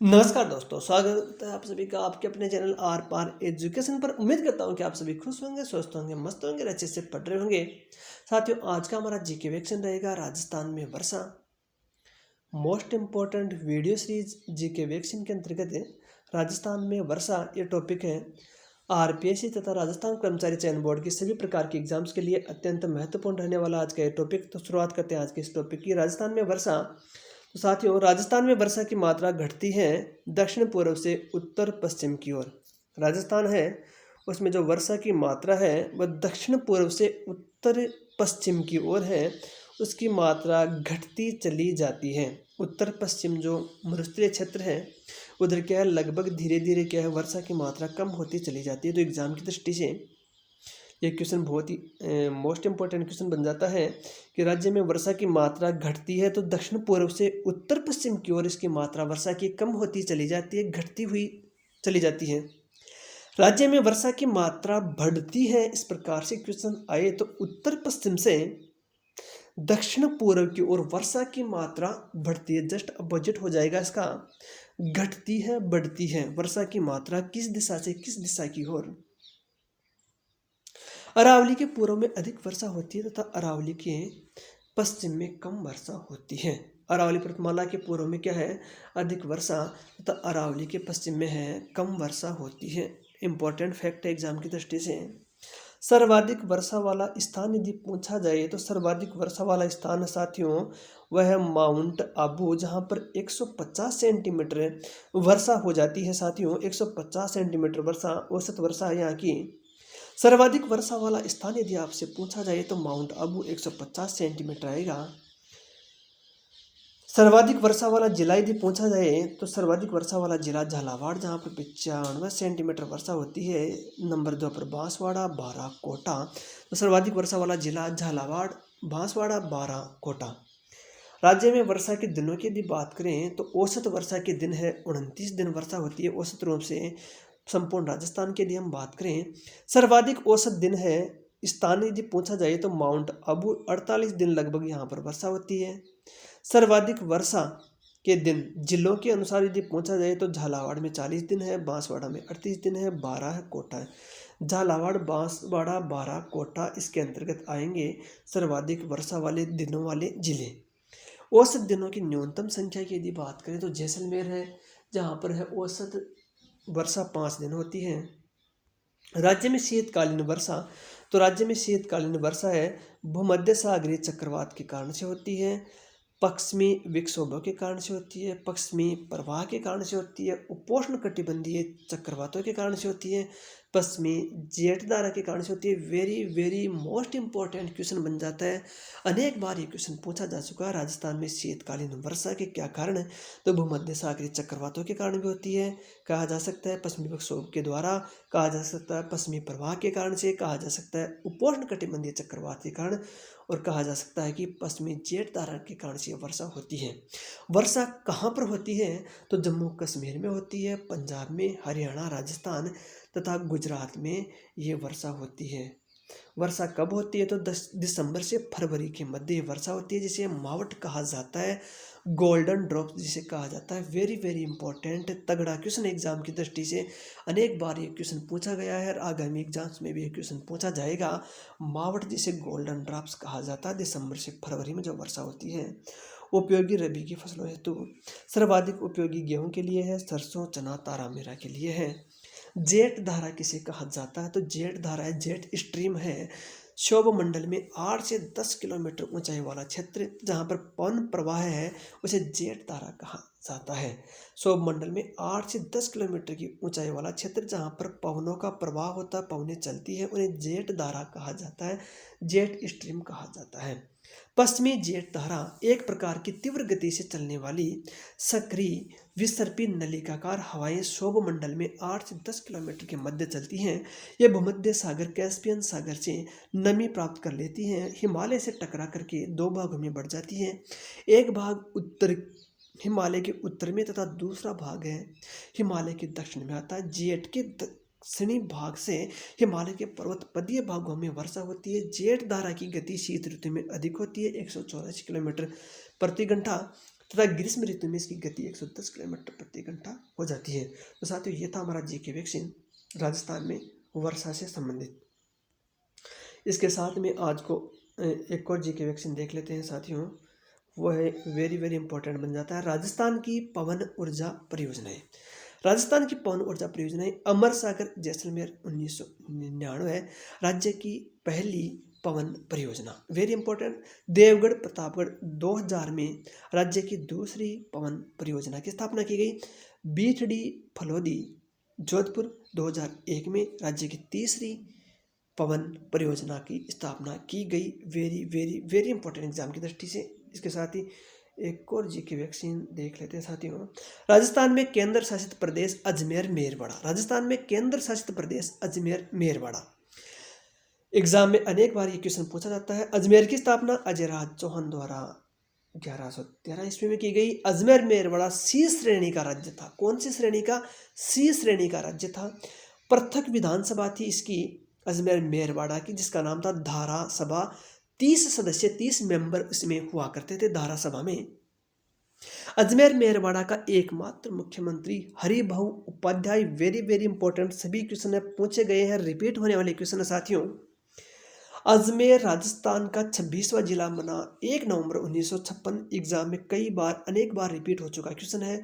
नमस्कार दोस्तों, स्वागत है आप सभी का आपके अपने चैनल आर पार एजुकेशन पर। उम्मीद करता हूँ कि आप सभी खुश होंगे, स्वस्थ होंगे, मस्त होंगे, अच्छे से पढ़ रहे होंगे। साथियों, आज का हमारा जीके वेक्शन रहेगा राजस्थान में वर्षा। Most important video series GK question के अंतर्गत है राजस्थान में वर्षा। ये टॉपिक है आरपीएससी तथा राजस्थान कर्मचारी चयन बोर्ड की सभी प्रकार के एग्जाम्स के लिए अत्यंत महत्वपूर्ण रहने वाला आज का ये टॉपिक। तो शुरुआत करते हैं आज के इस टॉपिक की, राजस्थान में वर्षा। तो साथियों, राजस्थान में वर्षा की मात्रा घटती है दक्षिण पूर्व से उत्तर पश्चिम की ओर। राजस्थान है उसमें जो वर्षा की मात्रा है वह दक्षिण पूर्व से उत्तर पश्चिम की ओर है, उसकी मात्रा घटती चली जाती है। उत्तर पश्चिम जो मरुस्थलीय क्षेत्र है उधर क्या है, लगभग धीरे धीरे क्या है, वर्षा की मात्रा कम होती चली जाती है। तो एग्जाम की दृष्टि से ये क्वेश्चन बहुत ही मोस्ट इंपॉर्टेंट क्वेश्चन बन जाता है कि राज्य में वर्षा की मात्रा घटती है तो दक्षिण पूर्व से उत्तर पश्चिम की ओर इसकी मात्रा वर्षा की कम होती चली जाती है, घटती हुई चली जाती है। राज्य में वर्षा की मात्रा बढ़ती है, इस प्रकार से क्वेश्चन आए तो उत्तर पश्चिम से दक्षिण पूर्व की ओर वर्षा की मात्रा बढ़ती है, जस्ट अपोजिट हो जाएगा इसका। घटती है बढ़ती है, वर्षा की मात्रा किस दिशा से किस दिशा की ओर। अरावली के पूर्व में अधिक वर्षा होती है तथा अरावली के पश्चिम में कम वर्षा होती है। अरावली पर्वतमाला के पूर्व में क्या है, अधिक वर्षा तथा अरावली के पश्चिम में है कम वर्षा होती है। इंपॉर्टेंट फैक्ट है एग्जाम की दृष्टि से। सर्वाधिक वर्षा वाला स्थान यदि पूछा जाए तो सर्वाधिक वर्षा वाला स्थान साथियों वह है माउंट आबू, जहां पर 150 सेंटीमीटर वर्षा हो जाती है। साथियों 150 सेंटीमीटर वर्षा औसत वर्षा है यहाँ की। सर्वाधिक वर्षा वाला स्थान यदि आपसे पूछा जाए तो माउंट आबू 150 सेंटीमीटर आएगा। सर्वाधिक वर्षा वाला जिला यदि पूछा जाए तो सर्वाधिक वर्षा वाला जिला झालावाड़, जहाँ पर 95 सेंटीमीटर वर्षा होती है। नंबर 2 पर बांसवाड़ा, बारा, कोटा। तो सर्वाधिक वर्षा वाला जिला झालावाड़, बांसवाड़ा, बारा, कोटा। राज्य में वर्षा के दिनों की यदि बात करें तो औसत वर्षा के दिन है 29 दिन वर्षा होती है औसत रूप से। संपूर्ण राजस्थान के लिए हम बात करें, सर्वाधिक औसत दिन है स्थान यदि पूछा जाए तो माउंट आबू 48 दिन लगभग यहाँ पर वर्षा होती है। सर्वाधिक वर्षा के दिन जिलों के अनुसार यदि पूछा जाए तो झालावाड़ में 40 दिन है, बांसवाड़ा में 38 दिन है, बारा है, कोटा है। झालावाड़, बांसवाड़ा, बारा, कोटा इसके अंतर्गत आएंगे सर्वाधिक वर्षा वाले दिनों वाले जिले। औसत दिनों की न्यूनतम संख्या की यदि बात करें तो जैसलमेर है, जहाँ पर है औसत वर्षा 5 दिन होती है। राज्य में शीतकालीन वर्षा, तो राज्य में शीतकालीन वर्षा है भूमध्य सागरीय चक्रवात के कारण से होती है, पश्चिमी विक्षोभों के कारण से होती है, पश्चिमी प्रवाह के कारण से होती है, उपोष्ण कटिबंधीय चक्रवातों के कारण से होती है, पश्चिमी जेठ धारा के कारण से होती है। Very very most important question बन जाता है। अनेक बार ये क्वेश्चन पूछा जा चुका है, राजस्थान में शीतकालीन वर्षा के क्या कारण है। तो भूमध्य सागरीय चक्रवातों के कारण भी होती है, कहा जा सकता है पश्चिमी विक्षोभ के द्वारा, कहा जा सकता है पश्चिमी प्रवाह के कारण से, कहा जा सकता है उपोष्ण कटिबंधीय चक्रवात के कारण, और कहा जा सकता है कि पश्चिमी जेठ धारा के कारण से वर्षा होती है। वर्षा कहाँ पर होती है तो जम्मू कश्मीर में होती है, पंजाब में, हरियाणा, राजस्थान तथा गुजरात में ये वर्षा होती है। वर्षा कब होती है तो 10 दिसंबर से फरवरी के मध्य वर्षा होती है, जिसे मावट कहा जाता है, गोल्डन ड्रॉप जिसे कहा जाता है। वेरी वेरी इंपॉर्टेंट तगड़ा क्वेश्चन एग्जाम की दृष्टि से। अनेक बार ये क्वेश्चन पूछा गया है और आगामी एग्जाम्स में भी ये क्वेश्चन पूछा जाएगा। मावट जिसे गोल्डन ड्रॉप्स कहा जाता है, दिसंबर से फरवरी में जो वर्षा होती है। उपयोगी रबी की फसलों हेतु सर्वाधिक उपयोगी गेहूं के लिए है, सरसों, चना, तारा मीरा के लिए है। जेठ धारा किसे कहा जाता है तो जेठ धारा है, जेठ स्ट्रीम है क्षोभ मंडल में 8 से 10 किलोमीटर ऊंचाई वाला क्षेत्र जहां पर पवन प्रवाह है उसे जेठ धारा कहा जाता है। क्षोभ मंडल में 8 से 10 किलोमीटर की ऊंचाई वाला क्षेत्र जहां पर पवनों का प्रवाह होता है, पवनें चलती है, उन्हें जेठ धारा कहा जाता है, जेठ स्ट्रीम कहा जाता है। पश्चिमी जेठ धारा एक प्रकार की तीव्र गति से चलने वाली सक्रिय विसर्पी नलिकाकार हवाएं क्षोभ मंडल में 8 से 10 किलोमीटर के मध्य चलती हैं। ये भूमध्य सागर, कैस्पियन सागर से नमी प्राप्त कर लेती हैं, हिमालय से टकरा करके 2 भागों में बढ़ जाती हैं। एक भाग उत्तर हिमालय के उत्तर में तथा दूसरा भाग है हिमालय के दक्षिण में आता है। जेठ के दक्षिणी भाग से हिमालय के पर्वतपदीय भागों में वर्षा होती है। जेठ धारा की गति शीत ऋतु में अधिक होती है, 184 किलोमीटर प्रति घंटा, तथा ग्रीष्म ऋतु में इसकी गति 110 किलोमीटर प्रति घंटा हो जाती है। तो साथियों ये था हमारा जीके वैक्सीन राजस्थान में वर्षा से संबंधित। इसके साथ में आज को एक और जीके वैक्सीन देख लेते हैं साथियों। वो है वेरी वेरी इंपॉर्टेंट बन जाता है, राजस्थान की पवन ऊर्जा परियोजनाएं। राजस्थान की पवन ऊर्जा परियोजनाएं अमर सागर जैसलमेर 1999 राज्य की पहली पवन परियोजना। Very important. देवगढ़ प्रतापगढ़ 2000 में राज्य की दूसरी पवन परियोजना की स्थापना की गई। बीठडी फलोदी जोधपुर 2001 में राज्य की तीसरी पवन परियोजना की स्थापना की गई। Very very very important exam की दृष्टि से। इसके साथ ही एक और जीके वैक्सीन देख लेते हैं साथियों। राजस्थान में केंद्र शासित प्रदेश अजमेर मेरवाड़ा। राजस्थान में केंद्र शासित प्रदेश अजमेर मेरवाड़ा। एग्जाम में अनेक बार ये क्वेश्चन पूछा जाता है। अजमेर की स्थापना अजयराज चौहान द्वारा 1113 ईस्वी में की गई। अजमेर मेरवाड़ा सी श्रेणी का राज्य था। कौन सी श्रेणी का? सी श्रेणी का राज्य था। पृथक विधानसभा थी इसकी अजमेर मेरवाड़ा की, जिसका नाम था धारा सभा। 30 सदस्य 30 मेंबर इसमें हुआ करते थे धारा सभा में। अजमेर मेरवाड़ा का एकमात्र मुख्यमंत्री Haribhau Upadhyay. Very very important, सभी क्वेश्चन पूछे गए हैं, रिपीट होने वाले क्वेश्चन है साथियों। अजमेर राजस्थान का 26वां जिला बना 1 नवंबर 1956। एग्जाम में कई बार अनेक बार रिपीट हो चुका क्वेश्चन है।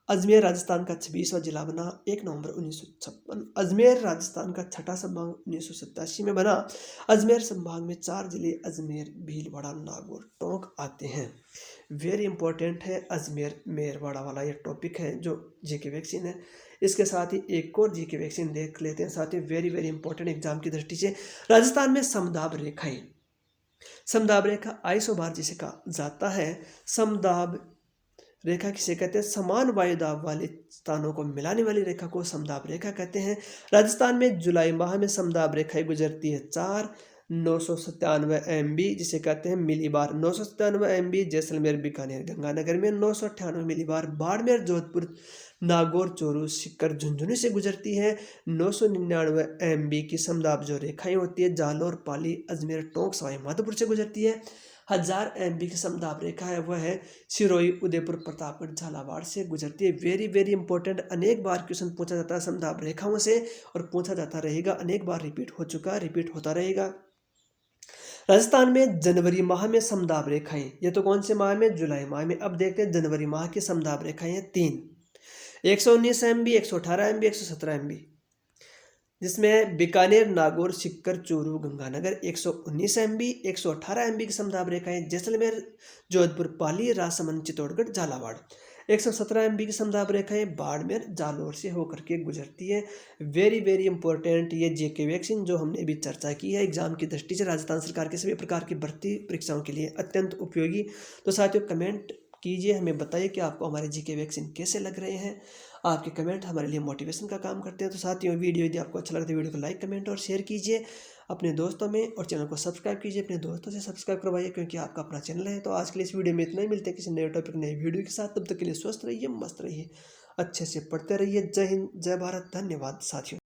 अजमेर राजस्थान का 26वां जिला बना 1 नवंबर 1956। अजमेर राजस्थान का छठा संभाग 1987 में बना। अजमेर संभाग में 4 जिले अजमेर, भीलवाड़ा, नागौर, टोंक आते हैं। वेरी इंपॉर्टेंट है अजमेर मेरवाड़ा वाला ये टॉपिक है जो जीके वैक्सीन है। इसके साथ ही एक और जीके वैक्सीन देख लेते हैं साथ ही, वेरी वेरी इंपॉर्टेंट एग्जाम की दृष्टि से। राजस्थान में समदाब रेखाएं, समदाब रेखा आइसोबार जिसे कहा जाता है। समदाब रेखा किसे कहते हैं? समान वायुदाब वाले स्थानों को मिलाने वाली रेखा को समदाब रेखा कहते हैं। राजस्थान में जुलाई माह में समदाब रेखाएं गुजरती है 997 MB जिसे कहते हैं मिलीबार। 997 MB जैसलमेर, बीकानेर, गंगानगर में 998 मिलीबार। बाड़मेर, जोधपुर, नागौर, चोरू, सीकर, झुंझुनू से गुजरती है। 999 MB की समदाब जो रेखाएं होती है जालोर, पाली, अजमेर, टोंक, सवाई माधोपुर से गुजरती है। 1000 MB की समदाब रेखा है वह है सिरोही, उदयपुर, प्रतापगढ़, झालावाड़ से गुजरती है। वेरी वेरी इंपॉर्टेंट, अनेक बार क्वेश्चन पूछा जाता है समदाब रेखाओं से और पूछा जाता रहेगा, अनेक बार रिपीट हो चुका, रिपीट होता रहेगा। राजस्थान में जनवरी माह में समदाब रेखाएं, ये तो कौन से माह में? जुलाई माह में। अब देखते हैं जनवरी माह की समदाब रेखाएं हैं 3, 119 MB, 118 MB, 117 MB, जिसमें बीकानेर, नागौर, सीकर, चोरू, गंगानगर 119 MB, 118 MB की समदाब रेखाएं। जैसलमेर, जोधपुर, पाली, राजसमंद, चित्तौड़गढ़, झालावाड़ 117 MB की समदाब रेखाएं बाड़मेर, जालोर से होकर के गुजरती है। वेरी वेरी इंपॉर्टेंट ये जीके वैक्सीन जो हमने अभी चर्चा की है एग्जाम की दृष्टि से राजस्थान सरकार के सभी प्रकार की भर्ती परीक्षाओं के लिए अत्यंत उपयोगी। तो साथियों कमेंट कीजिए, हमें बताइए कि आपको हमारे जीके वैक्सीन कैसे लग रहे हैं। आपके कमेंट हमारे लिए मोटिवेशन का काम करते हैं। तो साथियों वीडियो यदि आपको अच्छा लगता है वीडियो को लाइक, कमेंट और शेयर कीजिए अपने दोस्तों में, और चैनल को सब्सक्राइब कीजिए, अपने दोस्तों से सब्सक्राइब करवाइए क्योंकि आपका अपना चैनल है। तो आज के लिए इस वीडियो में इतना ही, मिलते हैं किसी नए टॉपिक नए वीडियो के साथ। तब तक के लिए स्वस्थ रहिए, मस्त रहिए, अच्छे से पढ़ते रहिए। जय हिंद, जय भारत, धन्यवाद साथियों।